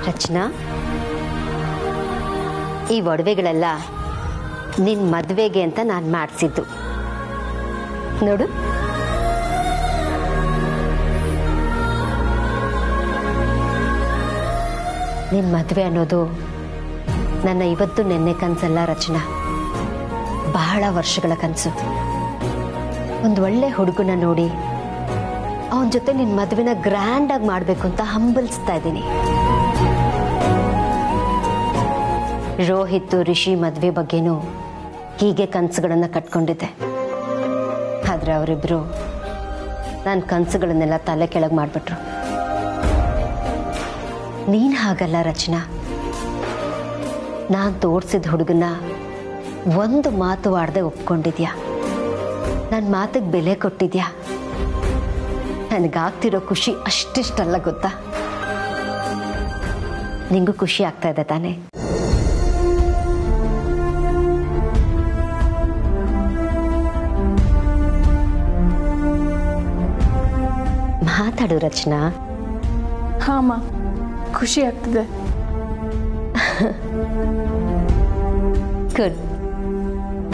ರಚನಾ, ಈ ಒಡವೆಗಳೆಲ್ಲ ನಿನ್ನ ಮದುವೆಗೆ ಅಂತ ನಾನು ಮಾಡಿಸಿದ್ದು ನೋಡು. ನಿನ್ನ ಮದುವೆ ಅನ್ನೋದು ನನ್ನ ಇವತ್ತು ನೆನ್ನೆ ಕನಸಲ್ಲ ರಚನಾ, ಬಹಳ ವರ್ಷಗಳ ಕನಸು. ಒಂದು ಒಳ್ಳೆ ಹುಡುಗನ ನೋಡಿ ಅವನ ಜೊತೆ ನಿನ್ನ ಮದುವೆನ ಗ್ರ್ಯಾಂಡ್ ಆಗಿ ಮಾಡಬೇಕು ಅಂತ ಹಂಬಲಿಸ್ತಾ ಇದ್ದೀನಿ. ರೋಹಿತ್ ರಿಷಿ ಮದುವೆ ಬಗ್ಗೆನೂ ಹೀಗೆ ಕನಸುಗಳನ್ನು ಕಟ್ಕೊಂಡಿದ್ದೆ. ಆದರೆ ಅವರಿಬ್ಬರು ನನ್ನ ಕನಸುಗಳನ್ನೆಲ್ಲ ತಲೆ ಕೆಳಗೆ ಮಾಡಿಬಿಟ್ರು. ನೀನು ಹಾಗಲ್ಲ ರಚನಾ, ನಾನು ತೋರಿಸಿದ ಹುಡುಗನ ಒಂದು ಮಾತು ಆಡದೆ ಒಪ್ಕೊಂಡಿದ್ಯಾ, ನನ್ನ ಮಾತಿಗೆ ಬೆಲೆ ಕೊಟ್ಟಿದ್ಯಾ. ನನಗಾಗ್ತಿರೋ ಖುಷಿ ಅಷ್ಟಿಷ್ಟಲ್ಲ ಗೊತ್ತಾ? ನಿಂಗೂ ಖುಷಿ ಆಗ್ತಾ ಇದೆ ತಾನೇ? ಮಾತಾಡು ರಚನಾ. ಹಾಂ, ಖುಷಿ ಆಗ್ತಿದೆ. Good,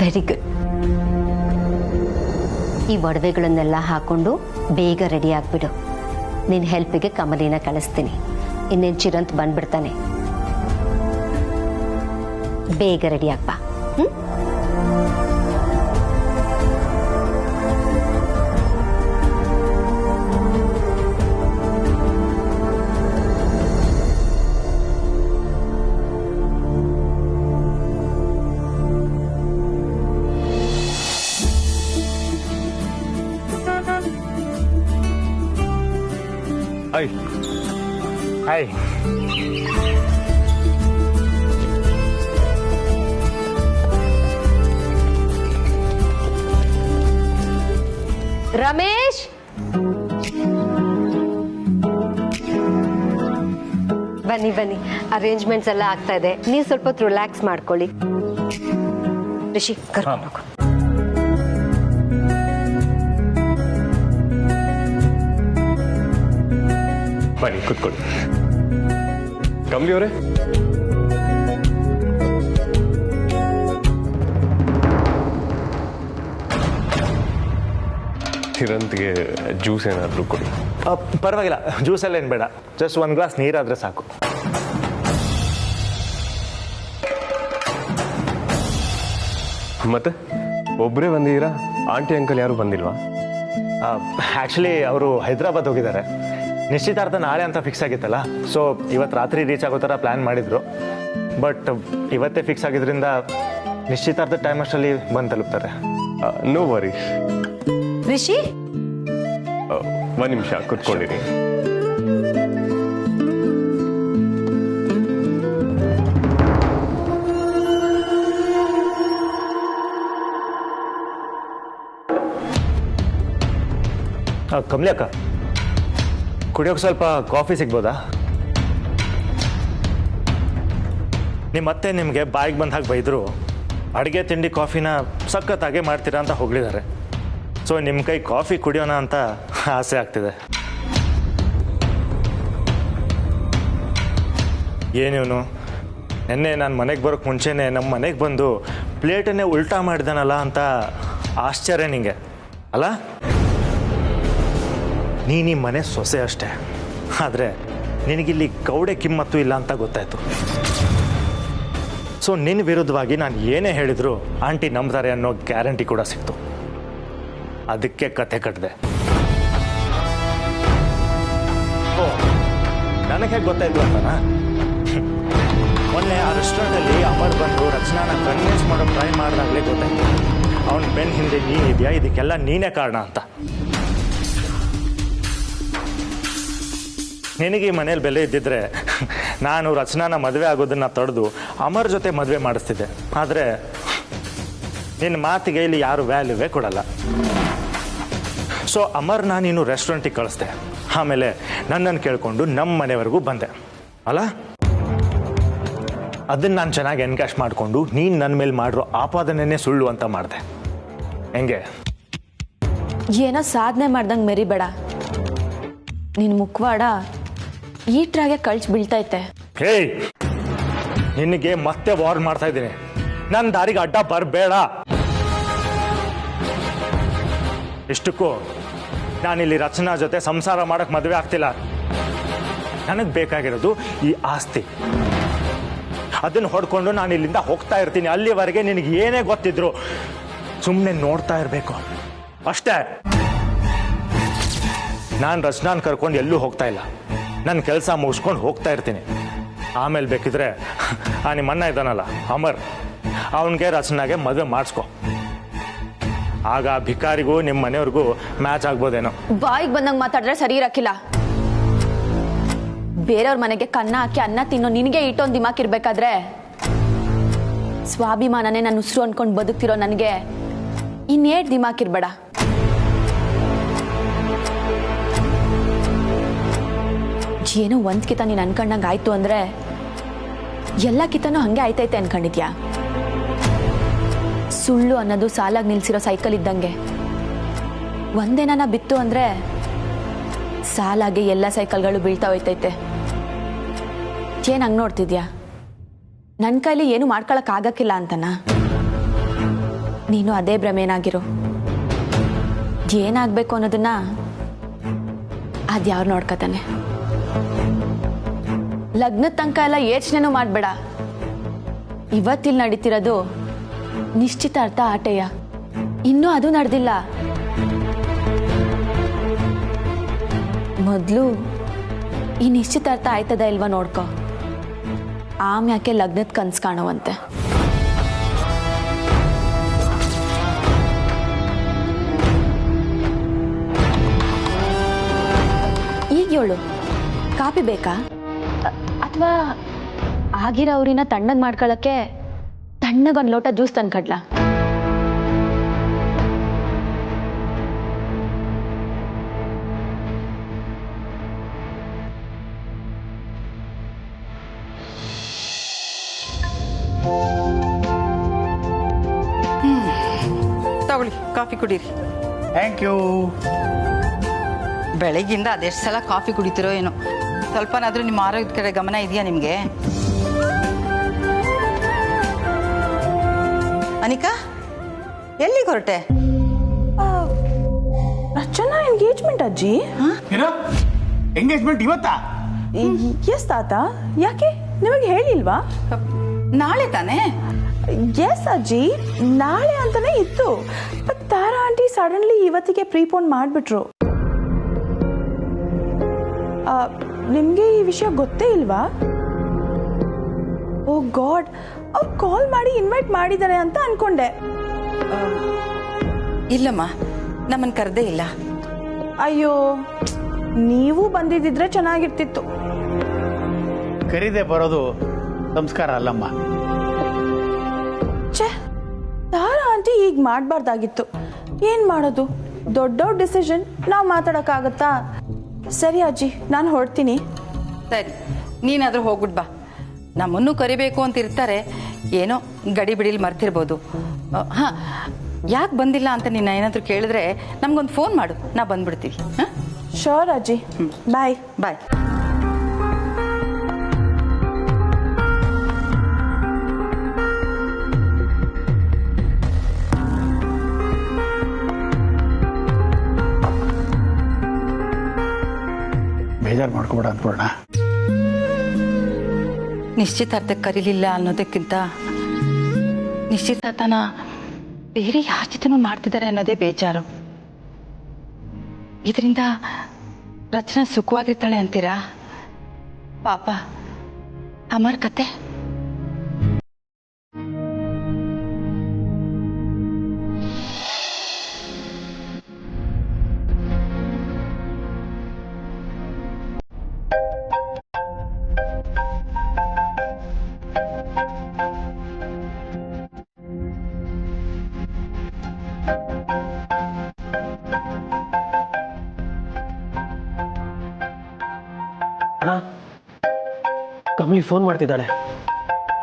very good. ಈ ಒಡವೆಗಳನ್ನೆಲ್ಲ ಹಾಕೊಂಡು ಬೇಗ ರೆಡಿ ಆಗಿಬಿಡು. ನಿನ್ನ ಹೆಲ್ಪಿಗೆ ಕಮಲಿನ ಕಳಿಸ್ತೀನಿ. ಇನ್ನೇನು ಚಿರಂತ್ ಬಂದ್ಬಿಡ್ತಾನೆ. ಬೇಗ ರೆಡಿ ಆಗ್ಬಾ. Hi hi. ರಮೇಶ್, ಬನ್ನಿ ಬನ್ನಿ. ಅರೇಂಜ್ಮೆಂಟ್ಸ್ ಎಲ್ಲ ಆಗ್ತಾ ಇದೆ. ನೀವು ಸ್ವಲ್ಪ ಹೊತ್ತು ರಿಲ್ಯಾಕ್ಸ್ ಮಾಡ್ಕೊಳ್ಳಿ. ರಿಷಿ ಕರ್ಕೊಂಡು ಹೋಗು. ಬನ್ನಿ ಕೂತ್ಕೊಳ್ಳಿ. ಕಮಲಿ ಅವರೇ, ಚಿರಂತ್ಗೆ ಜ್ಯೂಸ್ ಏನಾದರೂ ಕೊಡಿ. ಪರವಾಗಿಲ್ಲ, ಜ್ಯೂಸೆಲ್ಲ ಏನು ಬೇಡ, ಜಸ್ಟ್ ಒಂದು ಗ್ಲಾಸ್ ನೀರಾದರೆ ಸಾಕು. ಮತ್ತೆ ಒಬ್ಬರೇ ಬಂದಿದ್ದೀರಾ? ಆಂಟಿ ಅಂಕಲ್ ಯಾರು ಬಂದಿಲ್ವಾ? ಆ್ಯಕ್ಚುಲಿ ಅವರು ಹೈದ್ರಾಬಾದ್ ಹೋಗಿದ್ದಾರೆ. ನಿಶ್ಚಿತಾರ್ಥ ನಾಳೆ ಅಂತ ಫಿಕ್ಸ್ ಆಗಿತ್ತಲ್ಲ, ಸೊ ಇವತ್ತು ರಾತ್ರಿ ರೀಚ್ ಆಗೋ ಥರ ಪ್ಲ್ಯಾನ್ ಮಾಡಿದರು. ಬಟ್ ಇವತ್ತೇ ಫಿಕ್ಸ್ ಆಗಿದ್ದರಿಂದ ನಿಶ್ಚಿತಾರ್ಥ ಟೈಮ್ ಅಷ್ಟರಲ್ಲಿ ಬಂದು ತಲುಪ್ತಾರೆ. No worries. ರಿಷಿ, ಒಂದು ನಿಮಿಷ ಕೂತ್ಕೊಂಡಿರಿ. ಕಮಲಿ ಅಕ್ಕ, ಕುಡಿಯೋಕೆ ಸ್ವಲ್ಪ ಕಾಫಿ ಸಿಗ್ಬೋದಾ? ನಿಮ್ಮ ಮತ್ತೆ ನಿಮಗೆ ಬಾಯಿಗೆ ಬಂದ ಹಾಗೆ ಬೈದರು. ಅಡುಗೆ ತಿಂಡಿ ಕಾಫಿನ ಸಖತ್ತಾಗೆ ಮಾಡ್ತೀರಾ ಅಂತ ಹೊಗಳಿದ್ದಾರೆ. ಸೊ ನಿಮ್ಮ ಕೈ ಕಾಫಿ ಕುಡಿಯೋಣ ಅಂತ ಆಸೆ ಆಗ್ತಿದೆ. ಏನಿವನು ನೆನ್ನೆ ನಾನು ಮನೆಗೆ ಬರೋಕ್ಕೆ ಮುಂಚೆನೇ ನಮ್ಮ ಮನೆಗೆ ಬಂದು ಪ್ಲೇಟನ್ನೇ ಉಲ್ಟಾ ಮಾಡಿದಾನಲ್ಲ ಅಂತ ಆಶ್ಚರ್ಯ ನಿಂಗೆ ಅಲ್ಲ? ನೀನು ಮನೆ ಸೊಸೆ ಅಷ್ಟೇ, ಆದರೆ ನಿನಗಿಲ್ಲಿ ಗೌಡೆ ಕಿಮ್ಮತ್ತು ಇಲ್ಲ ಅಂತ ಗೊತ್ತಾಯಿತು. ಸೊ ನಿನ್ನ ವಿರುದ್ಧವಾಗಿ ನಾನು ಏನೇ ಹೇಳಿದ್ರು ಆಂಟಿ ನಂಬ್ತಾರೆ ಅನ್ನೋ ಗ್ಯಾರಂಟಿ ಕೂಡ ಸಿಕ್ತು. ಅದಕ್ಕೆ ಕತೆ ಕಟ್ಟಿದೆ. ಓ, ನನಗೆ ಹೇಗೆ ಗೊತ್ತಾಯ್ತು ಅಂತನಾ? ಮೊನ್ನೆ ಆ ರೆಸ್ಟೋರೆಂಟಲ್ಲಿ ಅಮರ್ ಬಂದು ರಚನಾನ ಕನ್ವಿನ್ಸ್ ಮಾಡೋ ಟ್ರೈ ಮಾಡಿದಾಗಲೇ ಗೊತ್ತಾಯ್ತು ಅವನ ಬೆನ್ನ ಹಿಂದೆ ನೀನಿದೆಯಾ, ಇದಕ್ಕೆಲ್ಲ ನೀನೇ ಕಾರಣ ಅಂತ. ನಿನಗೆ ಈ ಮನೇಲಿ ಬೆಲೆ ಇದ್ದಿದ್ರೆ ನಾನು ರಚನಾನ ಮದುವೆ ಆಗೋದನ್ನು ತಡೆದು ಅಮರ್ ಜೊತೆ ಮದುವೆ ಮಾಡಿಸ್ತಿದ್ದೆ. ಆದರೆ ನಿನ್ನ ಮಾತಿಗೆ ಇಲ್ಲಿ ಯಾರು ವ್ಯಾಲ್ಯೂವೇ ಕೊಡಲ್ಲ. ಸೊ ಅಮರ್ನ ನೀನು ರೆಸ್ಟೋರೆಂಟಿಗೆ ಕಳಿಸ್ದೆ, ಆಮೇಲೆ ನನ್ನನ್ನು ಕೇಳಿಕೊಂಡು ನಮ್ಮ ಮನೆವರೆಗೂ ಬಂದೆ ಅಲ್ಲ? ಅದನ್ನು ನಾನು ಚೆನ್ನಾಗಿ ಎನ್ಕ್ಯಾಶ್ ಮಾಡಿಕೊಂಡು ನೀನು ನನ್ನ ಮೇಲೆ ಮಾಡಿರೋ ಆಪಾದನೆಯೇ ಸುಳ್ಳು ಅಂತ ಮಾಡಿದೆ. ಹೆಂಗೆ? ಏನೋ ಸಾಧನೆ ಮಾಡ್ದಂಗೆ ಮೆರಿಬೇಡ. ನಿನ್ನ ಮುಖವಾಡ ಈಟ್ರಾಗೆ ಕಳ್ಸಿ ಬೀಳ್ತೈತೆ. ಹೇಯ್, ನಿನಗೆ ಮತ್ತೆ ವಾರ್ನ್ ಮಾಡ್ತಾ ಇದ್ದೀನಿ, ನನ್ನ ದಾರಿಗೆ ಅಡ್ಡ ಬರಬೇಡ. ಇಷ್ಟಕ್ಕೂ ನಾನಿಲ್ಲಿ ರಚನಾ ಜೊತೆ ಸಂಸಾರ ಮಾಡಕ್ ಮದುವೆ ಆಗ್ತಿಲ್ಲ. ನನಗೆ ಬೇಕಾಗಿರೋದು ಈ ಆಸ್ತಿ. ಅದನ್ನು ಹೊಡ್ಕೊಂಡು ನಾನು ಇಲ್ಲಿಂದ ಹೋಗ್ತಾ ಇರ್ತೀನಿ. ಅಲ್ಲಿವರೆಗೆ ನಿನಗೆ ಏನೇ ಗೊತ್ತಿದ್ರು ಸುಮ್ಮನೆ ನೋಡ್ತಾ ಇರಬೇಕು ಅಷ್ಟೇ. ನಾನು ರಚನಾನ್ ಕರ್ಕೊಂಡು ಎಲ್ಲೂ ಹೋಗ್ತಾ ಇಲ್ಲ. ನನ್ನ ಕೆಲಸ ಮುಗಿಸ್ಕೊಂಡು ಹೋಗ್ತಾ ಇರ್ತೀನಿ. ಆಮೇಲೆ ಬೇಕಿದ್ರೆ ನಿಮ್ಮ ಅಣ್ಣ ಇದ್ದಾನಲ್ಲ ಅಮರ್, ಅವನಿಗೆ ರಚನಾಗೆ ಮದುವೆ ಮಾಡಿಸ್ಕೊ. ಆಗ ಭಿಕಾರಿಗೂ ನಿಮ್ಮ ಮನೆಯವ್ರಿಗೂ ಮ್ಯಾಚ್ ಆಗ್ಬೋದೇನೋ. ಬಾಯಿಗೆ ಬಂದಂಗೆ ಮಾತಾಡಿದ್ರೆ ಸರಿ ಇರಕ್ಕಿಲ್ಲ. ಬೇರೆಯವ್ರ ಮನೆಗೆ ಕನ್ನ ಹಾಕಿ ಅನ್ನ ತಿನ್ನೋ ನಿನಗೆ ಇಟ್ಟೊಂದು ದಿಮಾಕ್ ಇರ್ಬೇಕಾದ್ರೆ ಸ್ವಾಭಿಮಾನನೇ ನನ್ನ ಉಸಿರು ಅನ್ಕೊಂಡು ಬದುಕ್ತಿರೋ ನನಗೆ ಇನ್ನೇಟ್ ದಿಮಾಕ್ ಇರ್ಬೇಡ. ಏನೋ ಒಂದ್ ಕಿತ ನೀನು ಅನ್ಕೊಂಡಂಗೆ ಆಯ್ತು ಅಂದ್ರೆ ಎಲ್ಲ ಕಿತನೂ ಹಂಗೆ ಆಯ್ತೈತೆ ಅನ್ಕೊಂಡಿದ್ಯಾ? ಸುಳ್ಳು ಅನ್ನೋದು ಸಾಲಾಗಿ ನಿಲ್ಸಿರೋ ಸೈಕಲ್ ಇದ್ದಂಗೆ. ಒಂದೇನ ಬಿತ್ತು ಅಂದ್ರೆ ಸಾಲಾಗಿ ಎಲ್ಲ ಸೈಕಲ್ಗಳು ಬೀಳ್ತಾ ಹೋಯ್ತೈತೆ. ಏನ್ ಹಂಗ್ ನೋಡ್ತಿದ್ಯಾ? ನನ್ನ ಕೈಲಿ ಏನು ಮಾಡ್ಕೊಳಕ್ ಆಗಕ್ಕಿಲ್ಲ ಅಂತನ? ನೀನು ಅದೇ ಭ್ರಮೇನಾಗಿರು. ಏನಾಗ್ಬೇಕು ಅನ್ನೋದನ್ನ ಅದ್ಯಾವ್ರು ನೋಡ್ಕತಾನೆ. ಲಗ್ನದ ತನಕ ಎಲ್ಲ ಯೋಚನೆನೂ ಮಾಡ್ಬೇಡ. ಇವತ್ತಿಲ್ಲಿ ನಡೀತಿರೋದು ನಿಶ್ಚಿತಾರ್ಥ ಆಟೆಯ, ಇನ್ನೂ ಅದು ನಡೆದಿಲ್ಲ. ಮೊದಲು ಈ ನಿಶ್ಚಿತಾರ್ಥ ಆಯ್ತದ ಇಲ್ವಾ ನೋಡ್ಕೊ, ಆಮ್ಯಾಕೆ ಲಗ್ನದ ಕನ್ಸು ಕಾಣುವಂತೆ. ಈಗ ಹೇಳು, ಕಾಪಿ ಬೇಕಾ ಅಥವಾ ಆಗಿರೋ ಅವ್ರಿನ ತಣ್ಣಗೆ ಮಾಡ್ಕೊಳಕ್ಕೆ ತಣ್ಣಗೊಂದು ಲೋಟ ಜ್ಯೂಸ್ ತಂದ್ಕಡ್ಲ? ತಗೊಳ್ಳಿ, ಕಾಫಿ ಕುಡೀರಿ. Thank you. ಬೆಳಗ್ಗಿಂದ ಅದೆಷ್ಟು ಸಲ ಕಾಫಿ ಕುಡಿತಿರೋ ಏನೋ. ಸ್ವಲ್ಪನಾದ್ರೂ ನಿಮ್ಮ ಆರೋಗ್ಯದ ಕಡೆ ಗಮನ ಇದೆಯಾ ನಿಮಗೆ? ಅನಿಕಾ, ಎಲ್ಲಿಗೆ ಹೊರಟೆ? ರಚನಾ ಎಂಗೇಜ್ಮೆಂಟ್ ಅಜ್ಜಿ. ಏನೋ ಎಂಗೇಜ್ಮೆಂಟ್ ಇವತ್ತಾ? ಎಸ್ ತಾತ, ಯಾಕೆ ನಿಮಗೆ ಹೇಳಿಲ್ವಾ? ನಾಳೆ ತಾನೇ? ಎಸ್ ಅಜ್ಜಿ, ನಾಳೆ ಅಂತಾನೆ ಇತ್ತು. ಬಟ್ ತಾರಾ ಆಂಟಿ ಸಡನ್ಲಿ ಇವತ್ತಿಗೆ ಪ್ರೀಪೋನ್ ಮಾಡಿಬಿಟ್ರು. ನಿಮಗೆ ಈ ವಿಷಯ ಗೊತ್ತೇ ಇಲ್ವಾ? ಓ ಗಾಡ್, ಅವ್ರು ಕಾಲ್ ಮಾಡಿ ಇನ್ವೈಟ್ ಮಾಡಿದ್ದಾರೆ ಅಂತ ಅನ್ಕೊಂಡೆ. ಇಲ್ಲಮ್ಮ, ನಮ್ಮನ್ನು ಕರೆದೇ ಇಲ್ಲ. ಅಯ್ಯೋ, ನೀವು ಬಂದಿದ್ದಿದ್ರೆ ಚೆನ್ನಾಗಿರ್ತಿತ್ತು. ಕರೀದೆ ಬರೋದು ಸಂಸ್ಕಾರ ಅಲ್ಲಮ್ಮ. ಛೇ, ತಾರಾ ಆಂಟಿ ಈಗ ಮಾಡಬಾರ್ದಾಗಿತ್ತು. ಏನು ಮಾಡೋದು, ದೊಡ್ಡ ಡಿಸಿಷನ್, ನಾವು ಮಾತಾಡೋಕ್ಕಾಗತ್ತಾ? ಸರಿ ಅಜ್ಜಿ, ನಾನು ಹೊರಡ್ತೀನಿ. ಸರಿ, ನೀನಾದರೂ ಹೋಗ್ಬಿಟ್ ಬಾ. ನಮ್ಮನ್ನು ಕರಿಬೇಕು ಅಂತ ಇರ್ತಾರೆ, ಏನೋ ಗಡಿ ಬಿಡಿಲಿ ಮರ್ತಿರ್ಬೋದು. ಹಾಂ, ಯಾಕೆ ಬಂದಿಲ್ಲ ಅಂತ ನೀನು ಏನಾದರೂ ಕೇಳಿದ್ರೆ ನಮಗೊಂದು ಫೋನ್ ಮಾಡು, ನಾ ಬಂದ್ಬಿಡ್ತೀವಿ. ಹಾಂ, ಶೋರ್ ಅಜ್ಜಿ, ಬಾಯ್ ಬಾಯ್. ಬೇಜಾರು ಮಾಡ್ಕೊಬೇಡ ಅನ್ಪೂರ್ಣ. ನಿಶ್ಚಿತಾರ್ಥಕ್ಕೆ ಕರೀಲಿಲ್ಲ ಅನ್ನೋದಕ್ಕಿಂತ ನಿಶ್ಚಿತಾರ್ಥನ ಬೇರೆ ಯಾರ ಜೊತೆನೂ ಮಾಡ್ತಿದ್ದಾರೆ ಅನ್ನೋದೇ ಬೇಜಾರು. ಇದರಿಂದ ರಚನಾ ಸುಖವಾಗಿರ್ತಾಳೆ ಅಂತೀರಾ? ಪಾಪ ಅಮರ್ ಕತೆ. ಕಮ್ಮಿ ಫೋನ್ ಮಾಡ್ತಿದ್ದಾಳೆ,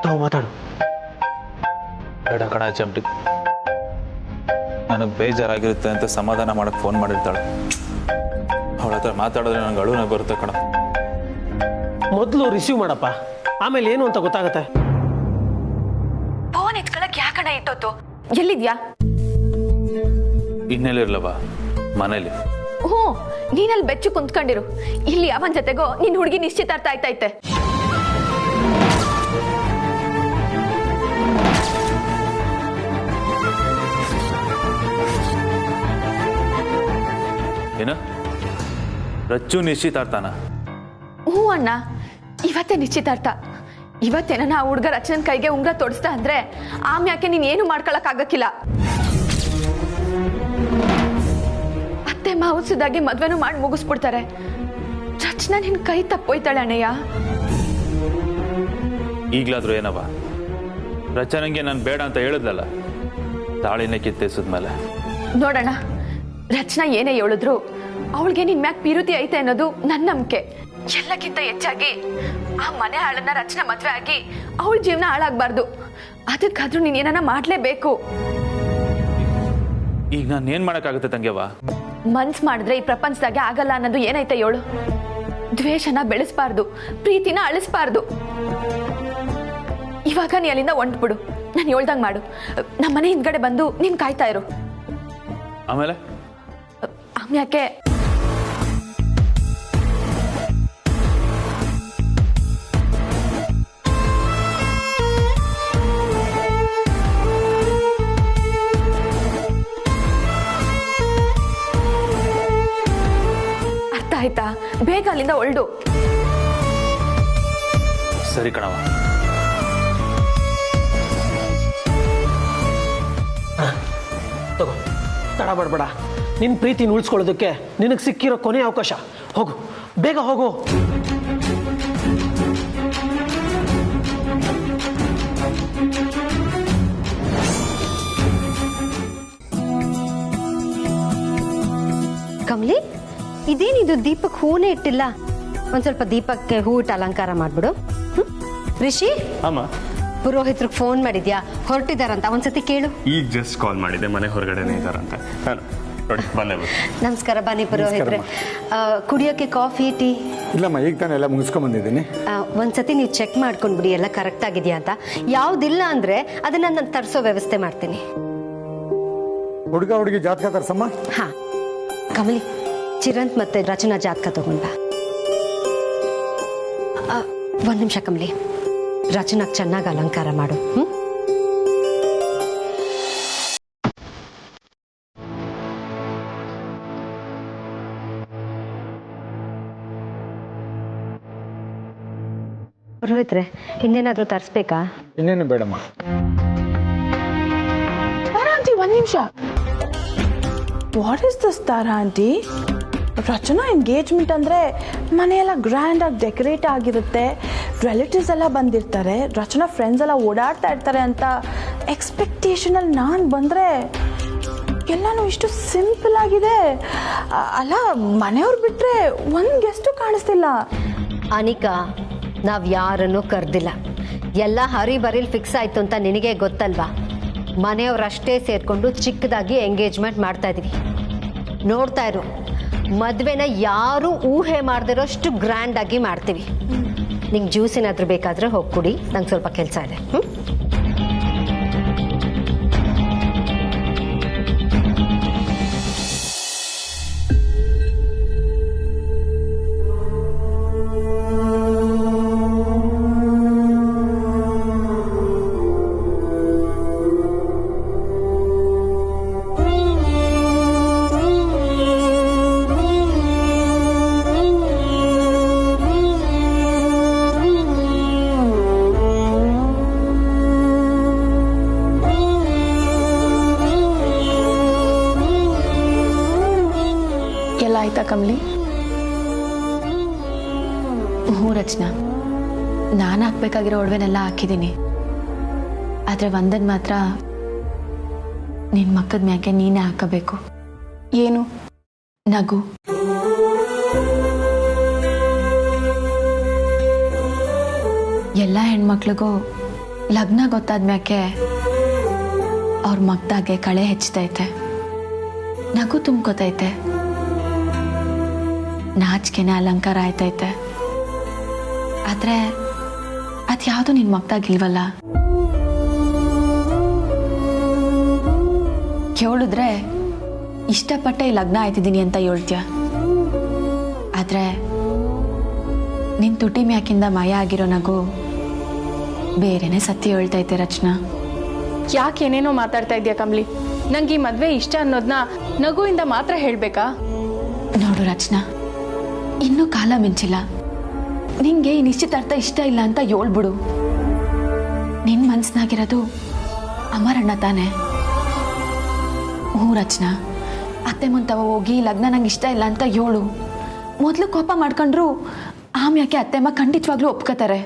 ತಾವು ಮಾತಾಡು. ಬೇಡ ಕಣ ಚಂಪಿ, ನನಗೆ ಬೇಜಾರಾಗಿರುತ್ತೆ ಅಂತ ಸಮಾಧಾನ ಮಾಡಕ್ಕೆ ಫೋನ್ ಮಾಡಿರ್ತಾಳೆ. ಅವಳ ಹತ್ರ ಮಾತಾಡಿದ್ರೆ ನನಗೆ ಅಳುನೇ ಬರುತ್ತೆ ಕಣ. ಮೊದಲು ರಿಸೀವ್ ಮಾಡಪ್ಪ. ಆಮೇಲೆ ಏನು ಅಂತ ಗೊತ್ತಾಗತ್ತೆ. ಫೋನ್ ಎತ್ಕೊಳಕ್ ಯಾಕಣ ಇಟ್ಟೋತು? ಎಲ್ಲಿದ್ಯಾ? ಇನ್ನೆಲ್ಲಿರ್ಲವ, ಮನೇಲಿ. ಹ್ಞೂ, ನೀನಲ್ಲಿ ಬೆಚ್ಚು ಕುಂತ್ಕೊಂಡಿರು. ಇಲ್ಲಿ ಅವನ ಜೊತೆಗೋ ನಿನ್ ಹುಡುಗಿ ನಿಶ್ಚಿತಾರ್ಥ ಆಯ್ತೈತೆ. ಏನ ರಚ್ಚು ನಿಶ್ಚಿತಾರ್ಥನ? ಹ್ಞೂ ಅಣ್ಣ, ಇವತ್ತೇ ನಿಶ್ಚಿತಾರ್ಥ. ಇವತ್ತೇನ ಆ ಹುಡುಗ ರಚನನ್ ಕೈಗೆ ಉಂಗ್ರ ತೊಡಿಸ್ತಾ ಅಂದ್ರೆ ಆಮ್ಯಾಕೆ ನೀನ್ ಏನು ಮಾಡ್ಕೊಳಕ್ ಆಗಕ್ಕಿಲ್ಲ. ಅತ್ತೆ ಮಾವುಸಿದಾಗಿ ಮದ್ವೆನೂ ಮಾಡಿ ಮುಗಿಸ್ಬಿಡ್ತಾರೆ. ರಚನಾ ನಿನ್ ಕೈ ತಪ್ಪೋಯ್ತಾಳೆ ಅಣ್ಣಯ್ಯ. ಈಗ್ಲಾದ್ರೂ ಏನವ, ರಚನಂಗೆ ನಾನು ಬೇಡ ಅಂತ ಹೇಳಿದ್ಲಲ್ಲ, ತಾಳಿನ ಕಿತ್ತೆಸಿದ್ಮೇಲೆ. ನೋಡೋಣ, ರಚನಾ ಏನೇ ಹೇಳಿದ್ರು ಅವಳಿಗೆ ನಿನ್ ಮ್ಯಾಕ್ ಪಿರುತಿ ಐತೆ ಅನ್ನೋದು ನನ್ನ ನಂಬಿಕೆ. ಎಲ್ಲಕ್ಕಿಂತ ಹೆಚ್ಚಾಗಿ ಆ ಮನೆ ಹಾಳನ್ನ ರಚನಾ ಮದ್ವೆ ಆಗಿ ಅವಳ ಜೀವನ ಹಾಳಾಗ್ಬಾರ್ದು. ಅದಕ್ಕಾದ್ರೂ ನೀನ್ ಏನಾನ ಮಾಡ್ಲೇಬೇಕು. ಈಗ ನಾನು ಏನ್ ಮಾಡಕ್ಕಾಗುತ್ತೆ ತಂಗ್ಯವ? ಮನ್ಸ್ ಮಾಡಿದ್ರೆ ಈ ಪ್ರಪಂಚದಾಗೆ ಆಗಲ್ಲ ಅನ್ನೋದು ಏನೈತೆ ಹೇಳು. ದ್ವೇಷನ ಬೆಳೆಸ್ಬಾರ್ದು, ಪ್ರೀತಿನ ಅಳಿಸ್ಬಾರ್ದು. ಇವಾಗ ನೀ ಅಲ್ಲಿಂದ ಹೊಂಟ್ಬಿಡು. ನಾನು ಹೇಳ್ದಂಗ್ ಮಾಡು. ನಮ್ಮನೆ ಹಿಂದ್ಗಡೆ ಬಂದು ನೀನ್ ಕಾಯ್ತಾ ಇರು. ಆಮೇಲೆ ಆಮ್ಯಾಕೆ ಅರ್ಥ ಆಯ್ತಾ? ಬೇಗ ಅಲ್ಲಿಂದ ಹೊರಡು. ಸರಿ ಕಣವ. ತಗೋ, ತಡ ಮಾಡಬೇಡ. ನಿನ್ನ ಪ್ರೀತಿನ ಉಳಿಸ್ಕೊಳ್ಳೋದಕ್ಕೆ ನಿನಗೆ ಸಿಕ್ಕಿರೋ ಕೊನೆ ಅವಕಾಶ. ಹೋಗು, ಬೇಗ ಹೋಗು. ಕಮಲಿ, ಇದೇನಿದು? ದೀಪಕ್ಕೆ ಹೂನೇ ಇಟ್ಟಿಲ್ಲ. ಒಂದ್ ಸ್ವಲ್ಪ ದೀಪಕ್ಕೆ ಹೂ ಇಟ್ಟು ಅಲಂಕಾರ ಮಾಡ್ಬಿಡು. ರಿಷಿ, ಅಮ್ಮ, ಪುರೋಹಿತ್ರಿಗೆ ಫೋನ್ ಮಾಡಿದ್ಯಾ? ಹೊರಟಿದಾರಂತ ಒಂದ್ಸತಿ ಕೇಳು. ಈಗ ಜಸ್ಟ್ ಕಾಲ್ ಮಾಡಿದ್ದೆ, ಮನೆ ಹೊರಗಡೆನೇ ಇದ್ದಾರಂತ. ಬಂದೆ. ನಮಸ್ಕಾರ, ಬನ್ನಿ ಪುರೋಹಿತ್ರೆ. ಕುಡಿಯೋಕೆ ಕಾಫಿ, ಟೀ? ಇಲ್ಲಮ್ಮ, ಈಗ ತಾನೇ ಎಲ್ಲ ಮುಗಿಸ್ಕೊಂಡ್ ಬಂದಿದ್ದೀನಿ. ಒಂದ್ಸತಿ ನೀವು ಚೆಕ್ ಮಾಡ್ಕೊಂಡ್ಬಿಡಿ ಎಲ್ಲ ಕರೆಕ್ಟ್ ಆಗಿದೆಯಾ ಅಂತ. ಯಾವ್ದಿಲ್ಲ ಅಂದ್ರೆ ಅದನ್ನ ನಾನು ತರಿಸೋ ವ್ಯವಸ್ಥೆ ಮಾಡ್ತೀನಿ. ಹುಡುಗ ಹುಡುಗಿ ಜಾತಕ ತರ್ಸಮ್ಮ. ಹಾ, ಕಮಲಿ, ಚಿರಂತ್ ಮತ್ತೆ ರಚನಾ ಜಾತಕ ತಗೊಂಡ. ಒಂದ್ ನಿಮಿಷ ಕಮಲಿ, ರಚನಾಗ್ ಚೆನ್ನಾಗಿ ಅಲಂಕಾರ ಮಾಡು. ಪುರೋಹಿತ್ರೆ, ಇನ್ನೇನಾದ್ರೂ ತರಿಸ್ಬೇಕಾ? ಇನ್ನೇನು ಬೇಡಮ್ಮ. ಆಂಟಿ, ಒಂದ್ ನಿಮಿಷ. What is this Tara aunty? Rachana engagement ಅಂದರೆ ಮನೆಯೆಲ್ಲ ಗ್ರ್ಯಾಂಡಾಗಿ ಡೆಕೋರೇಟ್ ಆಗಿರುತ್ತೆ, ರಿಲೇಟಿವ್ಸ್ ಎಲ್ಲ ಬಂದಿರ್ತಾರೆ, ರಚನಾ ಫ್ರೆಂಡ್ಸ್ ಎಲ್ಲ ಓಡಾಡ್ತಾ ಇರ್ತಾರೆ ಅಂತ ಎಕ್ಸ್ಪೆಕ್ಟೇಷನಲ್ಲಿ ನಾನು ಬಂದರೆ ಎಲ್ಲನೂ ಇಷ್ಟು ಸಿಂಪಲ್ ಆಗಿದೆ. ಅಲ್ಲ, ಮನೆಯವ್ರು ಬಿಟ್ಟರೆ ಒಂದು ಗೆಸ್ಟು ಕಾಣಿಸ್ತಿಲ್ಲ. ಅನಿಕಾ, ನಾವು ಯಾರನ್ನೂ ಕರೆದಿಲ್ಲ. ಎಲ್ಲ ಹರಿಬರಿಲ್ ಫಿಕ್ಸ್ ಆಯಿತು ಅಂತ ನಿನಗೆ ಗೊತ್ತಲ್ವಾ? ಮನೆಯವರಷ್ಟೇ ಸೇರಿಕೊಂಡು ಚಿಕ್ಕದಾಗಿ ಎಂಗೇಜ್ಮೆಂಟ್ ಮಾಡ್ತಾ ಇದ್ದೀವಿ. ನೋಡ್ತಾ ಇರು, ಮದುವೆನ ಯಾರೂ ಊಹೆ ಮಾಡದಿರೋಷ್ಟು ಗ್ರ್ಯಾಂಡ್ ಆಗಿ ಮಾಡ್ತೀವಿ. ನಿಂಗೆ ಜ್ಯೂಸ್ ಏನಾದರೂ ಬೇಕಾದರೆ ಹೋಗಿ ಕುಡಿ, ನಂಗೆ ಸ್ವಲ್ಪ ಕೆಲಸ ಇದೆ. ಆಯ್ತಾ ಕಮಲಿ? ಹ್ಞೂ ರಚನಾ, ನಾನು ಹಾಕ್ಬೇಕಾಗಿರೋ ಒಡವೆನೆಲ್ಲ ಹಾಕಿದ್ದೀನಿ. ಆದರೆ ಒಂದನ್ನು ಮಾತ್ರ ನಿನ್ನ ಮಕ್ಕದ ಮ್ಯಾಕೆ ನೀನೇ ಹಾಕಬೇಕು. ಏನು? ನಗು. ಎಲ್ಲ ಹೆಣ್ಮಕ್ಳಿಗೂ ಲಗ್ನ ಗೊತ್ತಾದ ಮ್ಯಾಕೆ ಅವ್ರ ಮಗ್ದಾಗೆ ಕಳೆ ಹೆಚ್ಚತೈತೆ, ನಗು ತುಂಬ್ಕೋತೈತೆ, ನಾಚಿಕೆನೆ ಅಲಂಕಾರ ಆಯ್ತೈತೆ. ಆದರೆ ಅದ್ಯಾವುದೂ ನಿನ್ನ ಮಗ್ದಾಗಿಲ್ವಲ್ಲ. ಕೇಳಿದ್ರೆ ಇಷ್ಟಪಟ್ಟೆ ಈ ಲಗ್ನ ಆಯ್ತಿದ್ದೀನಿ ಅಂತ ಹೇಳ್ತೀಯ. ಆದರೆ ನಿನ್ನ ತುಟಿ ಮ್ಯಾಕಿಂದ ಮಯ ಆಗಿರೋ ನಗು ಬೇರೆನೇ ಸತ್ಯ ಹೇಳ್ತೈತೆ ರಚನಾ. ಯಾಕೆ ಏನೇನೋ ಮಾತಾಡ್ತಾ ಇದೆಯಾ ಕಮಲಿ? ನಂಗೆ ಈ ಮದುವೆ ಇಷ್ಟ ಅನ್ನೋದನ್ನ ನಗುವಿಂದ ಮಾತ್ರ ಹೇಳಬೇಕಾ? ನೋಡು ರಚನಾ, ಇನ್ನೂ ಕಾಲ ಮಿಂಚಿಲ್ಲ. ನಿಂಗೆ ಈ ನಿಶ್ಚಿತಾರ್ಥ ಇಷ್ಟ ಇಲ್ಲ ಅಂತ ಹೇಳ್ಬಿಡು. ನಿನ್ನ ಮನ್ಸಿನಾಗಿರೋದು ಅಮರಣ್ಣ ತಾನೆ? ಹ್ಞೂ ರಚನಾ, ಅತ್ತೆ ಮುಂತವ ಹೋಗಿ ಲಗ್ನ ನಂಗೆ ಇಷ್ಟ ಇಲ್ಲ ಅಂತ ಹೇಳು. ಮೊದಲು ಕೋಪ ಮಾಡ್ಕೊಂಡ್ರು ಆಮ್ಯಾಕೆ ಅತ್ತೆಮ್ಮ ಖಂಡಿತವಾಗ್ಲೂ ಒಪ್ಕೋತಾರೆ.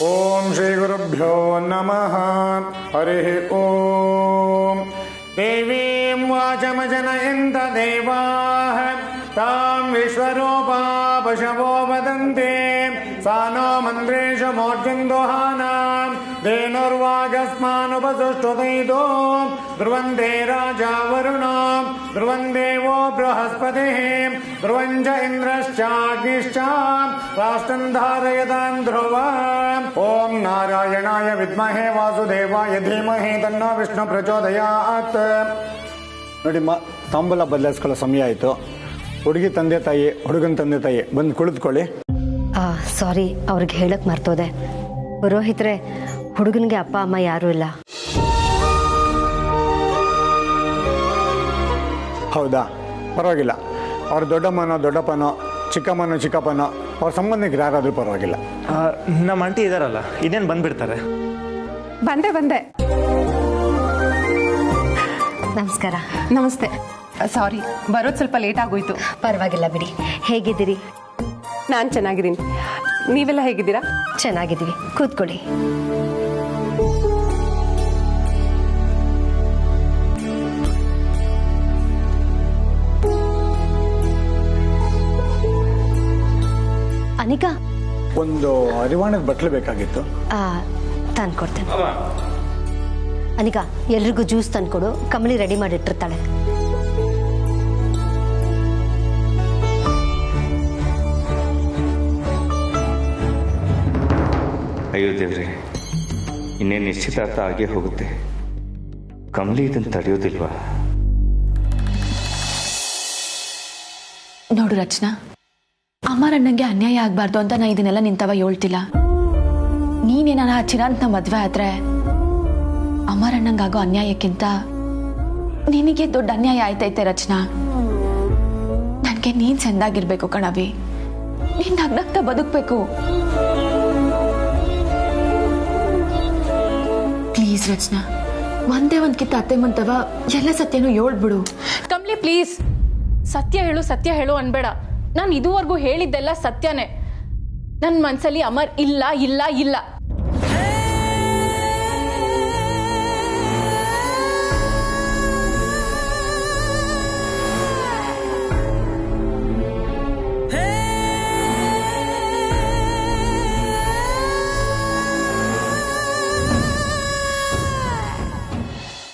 ಓಂ ಶ್ರೀ ಗುರುಭ್ಯೋ ನಮಃ. ಹರಿ ಓಂ. ದೇವೀಂ ವಾಚಮಜನಯಂತ ದೇವಾಃ ತಾಂ ವಿಶ್ವರೂಪಾ ಪಶವೋ ವದಂತೆ ಸಾ ನೋ ಮಂತ್ರೇಷು ಮೋರ್ಜಂದೋಹಾನಾಂ ಧೇನುರ್ವಾಗಸ್ಮಾನುಪಸುಷ್ಟುತೈದೋ ಧ್ರುವಂತೆ ರಾಜಾ ವರುಣೋ ಧ್ರುವಂ ದೇವೋ ಬೃಹಸ್ಪತಿಃ ಧ್ರುವಂಚ ಇಂದ್ರಶ್ಚಾಗ್ನಿಶ್ಚ ರಾಷ್ಟ್ರಂ ಧಾರಯತಾಂ ಧ್ರುವಂ. ಓಂ ನಾರಾಯಣಾಯ ವಿದ್ಮಹೇ ವಾಸುದೇವಾಯ ಧೀಮಹಿ ತನ್ನೋ ವಿಷ್ಣು ಪ್ರಚೋದಯಾತ್. ನೋಡಿ ತಾಂಬೂಲ ಬದಲಾಯಿಸ್ಕೊಳ್ಳೋ ಸಮಯ ಆಯಿತು. ಹುಡುಗಿ ತಂದೆ ತಾಯಿ, ಹುಡುಗನ ತಂದೆ ತಾಯಿ ಬಂದು ಕುಳಿತುಕೊಳ್ಳಿ. ಸಾರಿ, ಅವ್ರಿಗೆ ಹೇಳಕ್ ಮರ್ತೋದೆ. ಪುರೋಹಿತರೆ, ಹುಡುಗನಿಗೆ ಅಪ್ಪ ಅಮ್ಮ ಯಾರೂ ಇಲ್ಲ. ಹೌದಾ? ಪರವಾಗಿಲ್ಲ. ಅವ್ರ ದೊಡ್ಡಮ್ಮನೋ ದೊಡ್ಡಪ್ಪನೋ ಚಿಕ್ಕಮ್ಮನೋ ಚಿಕ್ಕಪ್ಪನೋ ಅವ್ರ ಸಂಬಂಧಿಕರು ಯಾರಾದರೂ ಪರವಾಗಿಲ್ಲ. ನಮ್ಮ ಆಂಟಿ ಇದಾರಲ್ಲ, ಇನ್ನೇನು ಬಂದ್ಬಿಡ್ತಾರೆ. ಬಂದೆ. ನಮಸ್ಕಾರ. ನಮಸ್ತೆ. ಸಾರಿ, ಬರೋದು ಸ್ವಲ್ಪ ಲೇಟ್ ಆಗೋಯ್ತು. ಪರವಾಗಿಲ್ಲ ಬಿಡಿ. ಹೇಗಿದ್ದೀರಿ? ನಾನು ಚೆನ್ನಾಗಿದ್ದೀನಿ. ನೀವೆಲ್ಲ ಹೇಗಿದ್ದೀರಾ? ಚೆನ್ನಾಗಿದ್ದೀವಿ. ಕೂತ್ಕೊಳ್ಳಿ. ಅನಿಕಾ, ಒಂದು ಅರಿವಾಣದ ಬಟ್ಲು ಬೇಕಾಗಿತ್ತು. ತಂದ್ಕೊಡ್ತೇನೆ. ಅನಿಕಾ, ಎಲ್ರಿಗೂ ಜ್ಯೂಸ್ ತಂದ್ಕೊಡು. ಕಮಲಿ ರೆಡಿ ಮಾಡಿಟ್ಟಿರ್ತಾಳೆ. ಅಯ್ಯೋ ದೇವ್ರೆ, ಇನ್ನೇನು ನಿಶ್ಚಿತಾರ್ಥ ಆಗೇ ಹೋಗುತ್ತೆ. ಕಮಲಿ ಇದನ್ನು ತಡೆಯೋದಿಲ್ವಾ? ನೋಡು ರಚನಾ, ಅಮರಣ್ಣಂಗೆ ಅನ್ಯಾಯ ಆಗಬಾರ್ದು ಅಂತ ನಾ ಇದನ್ನೆಲ್ಲ ನಿಂತವ ಹೇಳ್ತಿಲ್ಲ. ನೀನೇನಾರ ಆ ಚಿರಾಂತ್ನ ಮದುವೆ ಆದ್ರೆ ಅಮರಣ್ಣಂಗಾಗೋ ಅನ್ಯಾಯಕ್ಕಿಂತ ನಿನಗೆ ದೊಡ್ಡ ಅನ್ಯಾಯ ಆಯ್ತೈತೆ ರಚನಾ. ನನಗೆ ನೀನ್ ಚೆಂದಾಗಿರ್ಬೇಕು ಕಣವಿ. ನೀನ್ ನಗ್ನಗ್ತಾ ಬದುಕಬೇಕು. ಪ್ಲೀಸ್ ರಚನಾ, ಒಂದೇ ಒಂದ್ಕಿಂತ ಅತ್ತೆ ಮುಂತವ ಎಲ್ಲ ಸತ್ಯನೂ ಹೇಳ್ಬಿಡು. ಕಮಲಿ ಪ್ಲೀಸ್, ಸತ್ಯ ಹೇಳು ಅನ್ಬೇಡ. ನಾನು ಇದುವರೆಗೂ ಹೇಳಿದ್ದೆಲ್ಲ ಸತ್ಯನೇ. ನನ್ನ ಮನ್ಸಲ್ಲಿ ಅಮರ್ ಇಲ್ಲ ಇಲ್ಲ ಇಲ್ಲ.